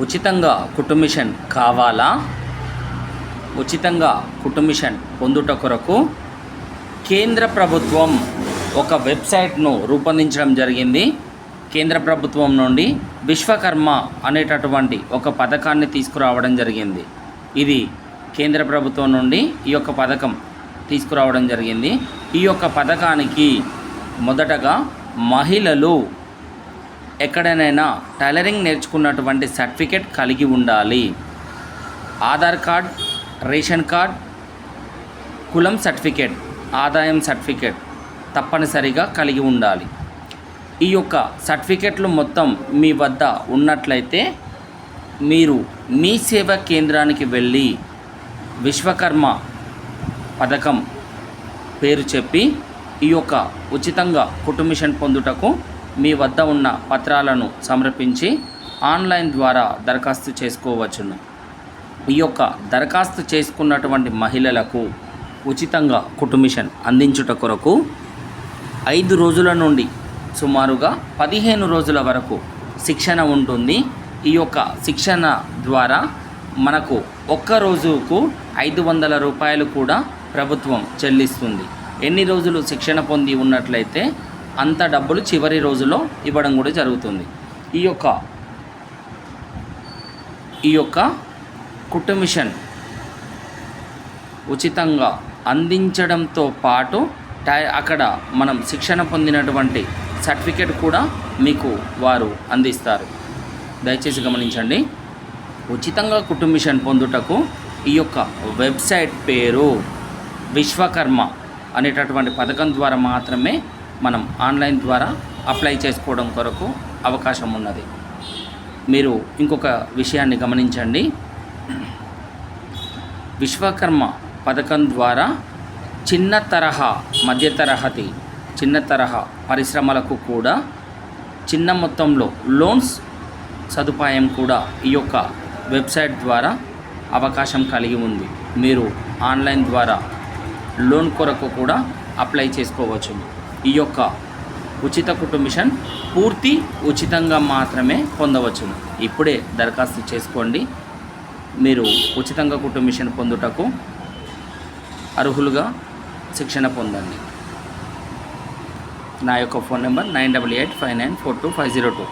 ఉచితంగా కుటుంబిషన్ కావాలా? ఉచితంగా కుటుంబిషన్ పొందుట కొరకు కేంద్ర ప్రభుత్వం ఒక వెబ్సైట్ను రూపొందించడం జరిగింది. కేంద్ర ప్రభుత్వం నుండి విశ్వకర్మ అనేటటువంటి ఒక పథకాన్ని తీసుకురావడం జరిగింది. ఇది కేంద్ర ప్రభుత్వం నుండి ఈ యొక్క పథకం తీసుకురావడం జరిగింది. ఈ యొక్క పథకానికి మొదటగా మహిళలు ఎక్కడైనా టైలరింగ్ నేర్చుకున్నటువంటి సర్టిఫికెట్ కలిగి ఉండాలి. ఆధార్ కార్డ్, రేషన్ కార్డ్, కులం సర్టిఫికెట్, ఆదాయం సర్టిఫికెట్ తప్పనిసరిగా కలిగి ఉండాలి. ఈ యొక్క సర్టిఫికెట్లు మొత్తం మీ వద్ద ఉన్నట్లయితే మీరు మీ సేవా కేంద్రానికి వెళ్ళి విశ్వకర్మ పథకం పేరు చెప్పి ఈ యొక్క ఉచితంగా కుటుంబిషన్ పొందుటకు మీ వద్ద ఉన్న పత్రాలను సమర్పించి ఆన్లైన్ ద్వారా దరఖాస్తు చేసుకోవచ్చును. ఈ యొక్క దరఖాస్తు చేసుకున్నటువంటి మహిళలకు ఉచితంగా కుటుంబిషన్ అందించుట కొరకు 5 రోజుల నుండి సుమారుగా 15 రోజుల వరకు శిక్షణ ఉంటుంది. ఈ యొక్క శిక్షణ ద్వారా మనకు ఒక్క రోజుకు 500 రూపాయలు కూడా ప్రభుత్వం చెల్లిస్తుంది. ఎన్ని రోజులు శిక్షణ పొంది ఉన్నట్లయితే అంత డబ్బులు చివరి రోజులో ఇవ్వడం కూడా జరుగుతుంది. ఈ యొక్క కుటుంబిషన్ ఉచితంగా అందించడంతో పాటు అక్కడ మనం శిక్షణ పొందినటువంటి సర్టిఫికెట్ కూడా మీకు వారు అందిస్తారు. దయచేసి గమనించండి. ఉచితంగా కుటుంబిషన్ పొందుటకు ఈ యొక్క వెబ్సైట్ పేరు విశ్వకర్మ అనేటటువంటి పథకం ద్వారా మాత్రమే మనం ఆన్లైన్ ద్వారా అప్లై చేసుకోవడం కొరకు అవకాశం ఉన్నది. మీరు ఇంకొక విషయాన్ని గమనించండి. విశ్వకర్మ పథకం ద్వారా చిన్న తరహా పరిశ్రమలకు కూడా చిన్న మొత్తంలో లోన్స్ సదుపాయం కూడా ఈ యొక్క వెబ్సైట్ ద్వారా అవకాశం కలిగి ఉంది. మీరు ఆన్లైన్ ద్వారా లోన్ కొరకు కూడా అప్లై చేసుకోవచ్చు. ఈ యొక్క ఉచిత కుటుంబిషన్ పూర్తి ఉచితంగా మాత్రమే పొందవచ్చును. ఇప్పుడే దరఖాస్తు చేసుకోండి. మీరు ఉచితంగా కుటుంబిషన్ పొందుటకు అర్హులుగా శిక్షణ పొందండి. నా యొక్క ఫోన్ నెంబర్ 9885942502.